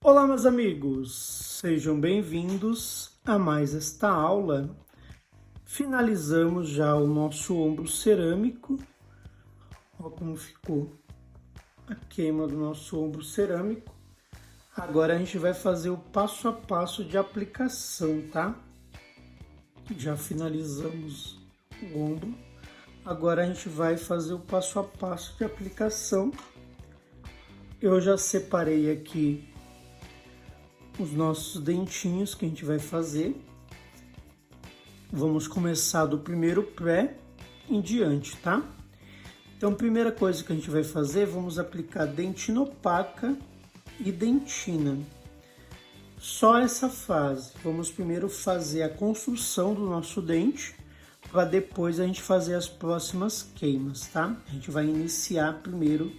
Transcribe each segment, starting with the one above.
Olá, meus amigos, sejam bem-vindos a mais esta aula. Finalizamos já o nosso ombro cerâmico. Olha como ficou a queima do nosso ombro cerâmico. Agora a gente vai fazer o passo a passo de aplicação, tá? Já finalizamos o ombro. Agora a gente vai fazer o passo a passo de aplicação. Eu já separei aqui os nossos dentinhos que a gente vai fazer. Vamos começar do primeiro pé em diante, tá? Então, primeira coisa que a gente vai fazer, vamos aplicar dentina opaca e dentina. Só essa fase. Vamos primeiro fazer a construção do nosso dente, para depois a gente fazer as próximas queimas, tá? A gente vai iniciar primeiro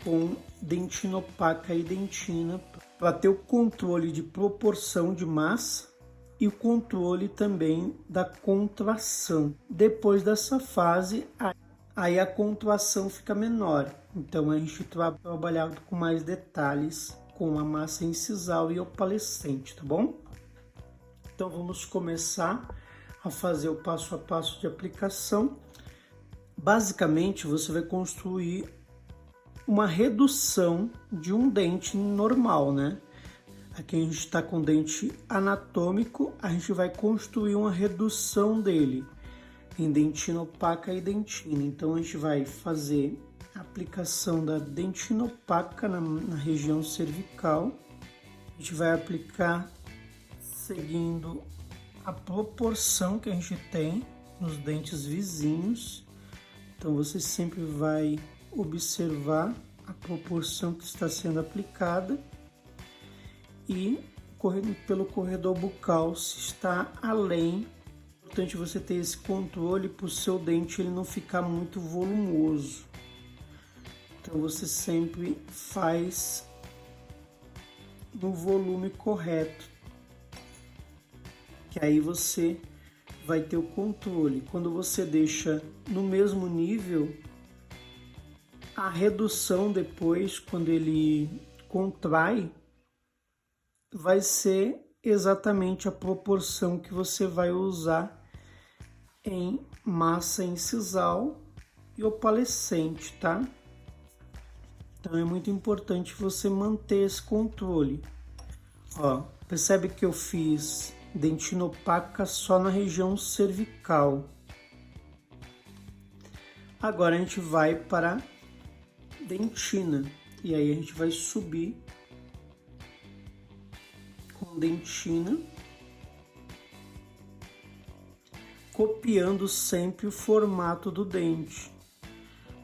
com dentina opaca e dentina, para ter o controle de proporção de massa e o controle também da contração. Depois dessa fase, aí a contração fica menor. Então a gente vai trabalhar com mais detalhes com a massa incisal e opalescente, tá bom? Então vamos começar a fazer o passo a passo de aplicação. Basicamente, você vai construir uma redução de um dente normal, né? Aqui a gente está com dente anatômico, a gente vai construir uma redução dele em dentina opaca e dentina. Então a gente vai fazer a aplicação da dentina opaca na região cervical. A gente vai aplicar seguindo a proporção que a gente tem nos dentes vizinhos. Então você sempre vai observar a proporção que está sendo aplicada e pelo corredor bucal se está além. É importante você ter esse controle para o seu dente ele não ficar muito volumoso. Então você sempre faz no volume correto, que aí você vai ter o controle. Quando você deixa no mesmo nível, a redução depois, quando ele contrai, vai ser exatamente a proporção que você vai usar em massa incisal e opalescente, tá? Então é muito importante você manter esse controle. Ó, percebe que eu fiz dentina opaca só na região cervical. Agora a gente vai para dentina, e aí a gente vai subir com dentina, copiando sempre o formato do dente.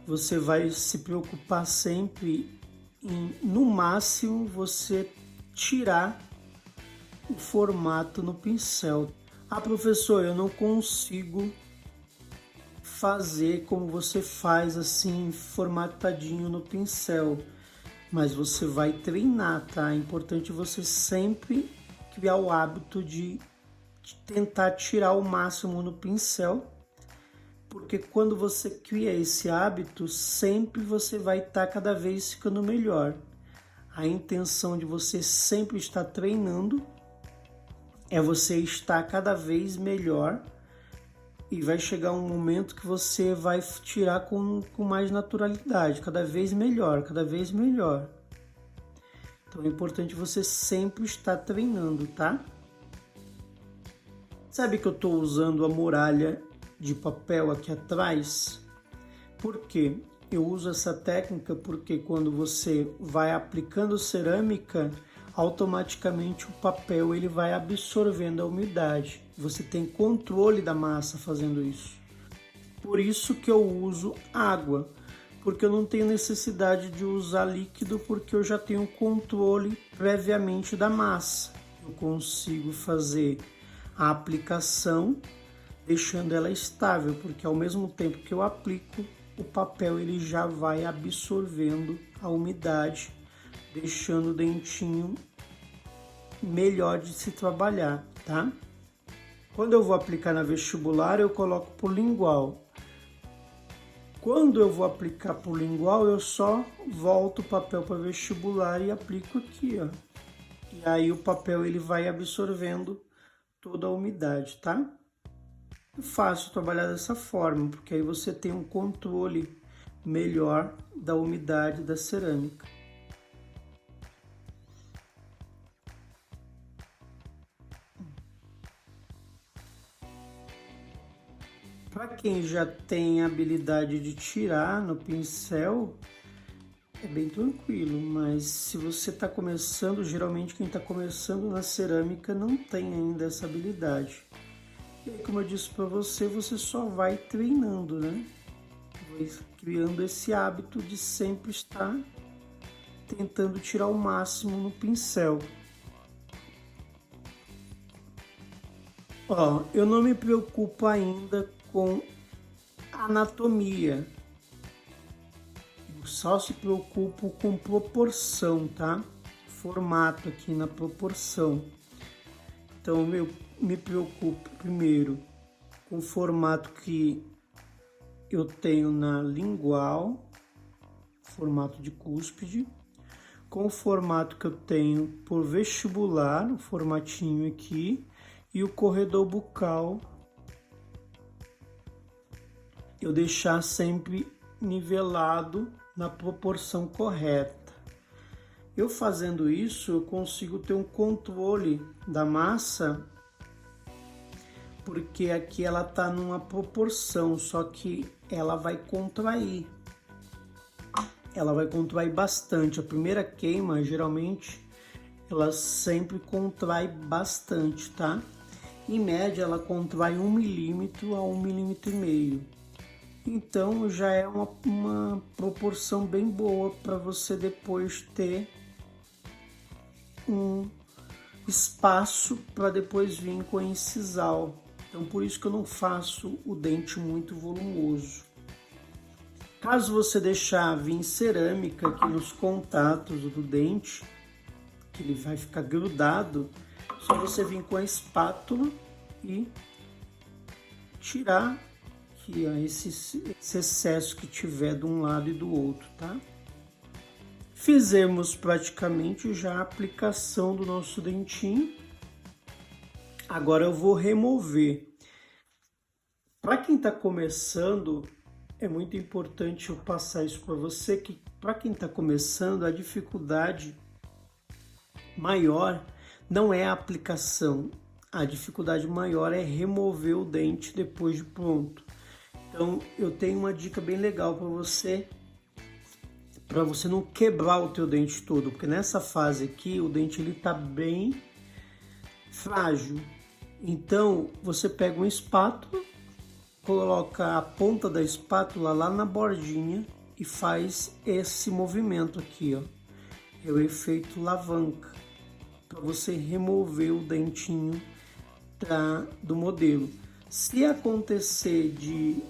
Você vai se preocupar sempre em, no máximo, você tirar o formato no pincel. Ah, professor, eu não consigo fazer como você faz assim, formatadinho no pincel, mas você vai treinar, tá? É importante você sempre criar o hábito de tentar tirar o máximo no pincel, porque quando você cria esse hábito, sempre você vai estar cada vez ficando melhor. A intenção de você sempre estar treinando é você estar cada vez melhor. E vai chegar um momento que você vai tirar com mais naturalidade, cada vez melhor, cada vez melhor. Então é importante você sempre estar treinando, tá? Sabe que eu estou usando a muralha de papel aqui atrás? Por quê? Eu uso essa técnica porque quando você vai aplicando cerâmica, automaticamente o papel ele vai absorvendo a umidade. Você tem controle da massa fazendo isso. Por isso que eu uso água, porque eu não tenho necessidade de usar líquido, porque eu já tenho controle previamente da massa. Eu consigo fazer a aplicação deixando ela estável, porque ao mesmo tempo que eu aplico, o papel ele já vai absorvendo a umidade, deixando o dentinho melhor de se trabalhar, tá? Quando eu vou aplicar na vestibular, eu coloco por lingual. Quando eu vou aplicar por lingual, eu só volto o papel para vestibular e aplico aqui, ó. E aí o papel ele vai absorvendo toda a umidade, tá? É fácil trabalhar dessa forma, porque aí você tem um controle melhor da umidade da cerâmica. Para quem já tem a habilidade de tirar no pincel, é bem tranquilo, mas se você está começando, geralmente quem está começando na cerâmica não tem ainda essa habilidade. E aí, como eu disse para você, você só vai treinando, né? Vai criando esse hábito de sempre estar tentando tirar o máximo no pincel. Ó, eu não me preocupo ainda com anatomia. Eu só se preocupo com proporção, tá? Formato aqui na proporção. Então eu me preocupo primeiro com o formato que eu tenho na lingual, formato de cúspide, com o formato que eu tenho por vestibular, o formatinho aqui, e o corredor bucal, eu deixar sempre nivelado na proporção correta. Eu fazendo isso, eu consigo ter um controle da massa, porque aqui ela tá numa proporção, só que ela vai contrair. Ela vai contrair bastante. A primeira queima, geralmente, ela sempre contrai bastante, tá? Em média, ela contrai 1 milímetro a 1,5 milímetros. Então, já é uma proporção bem boa para você depois ter um espaço para depois vir com a incisal. Então, por isso que eu não faço o dente muito volumoso. Caso você deixar vir cerâmica aqui nos contatos do dente, que ele vai ficar grudado, só você vir com a espátula e tirar aqui, ó, esse excesso que tiver de um lado e do outro, tá? Fizemos praticamente já a aplicação do nosso dentinho. Agora eu vou remover. Para quem está começando, é muito importante eu passar isso para você, que para quem está começando, a dificuldade maior não é a aplicação, a dificuldade maior é remover o dente depois de pronto. Então eu tenho uma dica bem legal para você não quebrar o teu dente todo, porque nessa fase aqui o dente ele tá bem frágil. Então você pega uma espátula, coloca a ponta da espátula lá na bordinha e faz esse movimento aqui, ó. É o efeito alavanca, para você remover o dentinho do modelo. Se acontecer de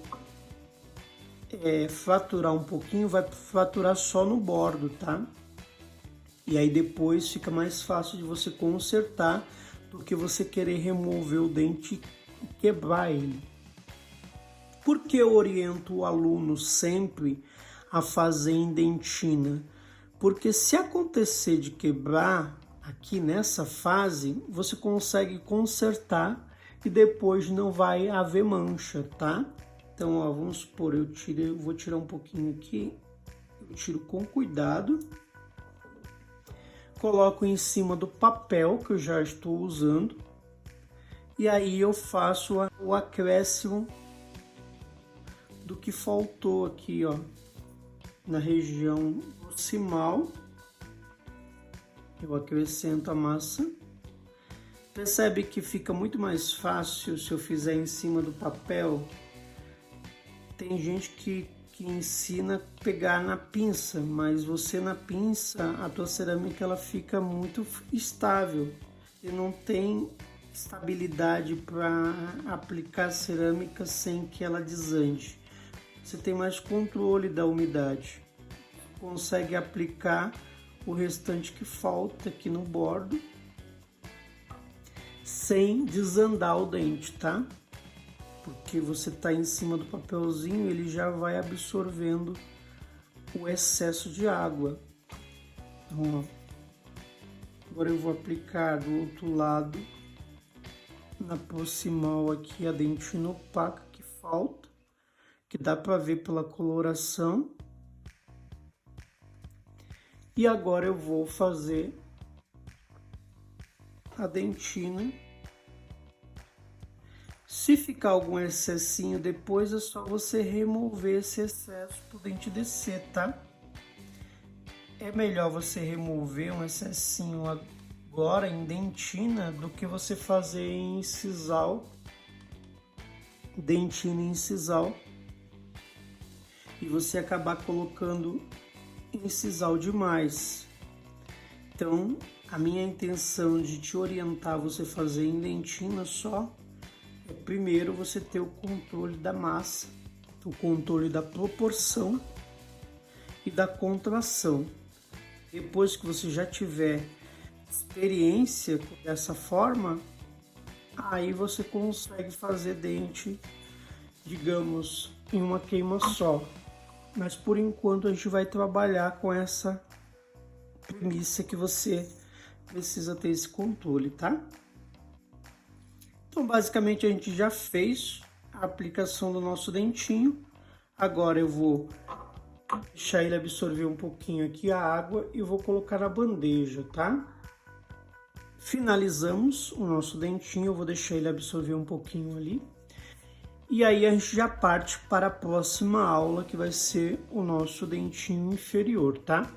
fraturar um pouquinho, vai fraturar só no bordo, tá? E aí depois fica mais fácil de você consertar do que você querer remover o dente e quebrar ele. Por que eu oriento o aluno sempre a fazer em dentina? Porque se acontecer de quebrar aqui nessa fase, você consegue consertar e depois não vai haver mancha, tá? Então, ó, vamos supor, eu vou tirar um pouquinho aqui, eu tiro com cuidado, coloco em cima do papel que eu já estou usando e aí eu faço o acréscimo do que faltou aqui, ó, na região proximal. Eu acrescento a massa. Percebe que fica muito mais fácil se eu fizer em cima do papel. Tem gente que ensina a pegar na pinça, mas você na pinça, a tua cerâmica ela fica muito estável e não tem estabilidade para aplicar cerâmica sem que ela desande. Você tem mais controle da umidade, consegue aplicar o restante que falta aqui no bordo sem desandar o dente, tá? Porque você tá em cima do papelzinho, ele já vai absorvendo o excesso de água. Então, ó, Agora eu vou aplicar do outro lado, na proximal aqui, a dentina opaca que falta, que dá para ver pela coloração. E agora eu vou fazer a dentina. Se ficar algum excessinho depois, é só você remover esse excesso pro dente descer, tá? É melhor você remover um excessinho agora em dentina do que você fazer em incisal, dentina em incisal, e você acabar colocando incisal demais. Então, a minha intenção de te orientar você fazer em dentina só é primeiro você ter o controle da massa, o controle da proporção e da contração. Depois que você já tiver experiência dessa forma, aí você consegue fazer dente, digamos, em uma queima só. Mas por enquanto a gente vai trabalhar com essa premissa que você precisa ter esse controle, tá? Então basicamente a gente já fez a aplicação do nosso dentinho. Agora eu vou deixar ele absorver um pouquinho aqui a água e vou colocar na bandeja, tá? Finalizamos o nosso dentinho, eu vou deixar ele absorver um pouquinho ali. E aí a gente já parte para a próxima aula, que vai ser o nosso dentinho inferior, tá?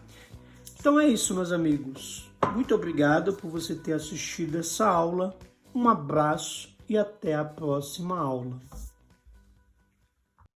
Então é isso, meus amigos. Muito obrigado por você ter assistido essa aula. Um abraço e até a próxima aula.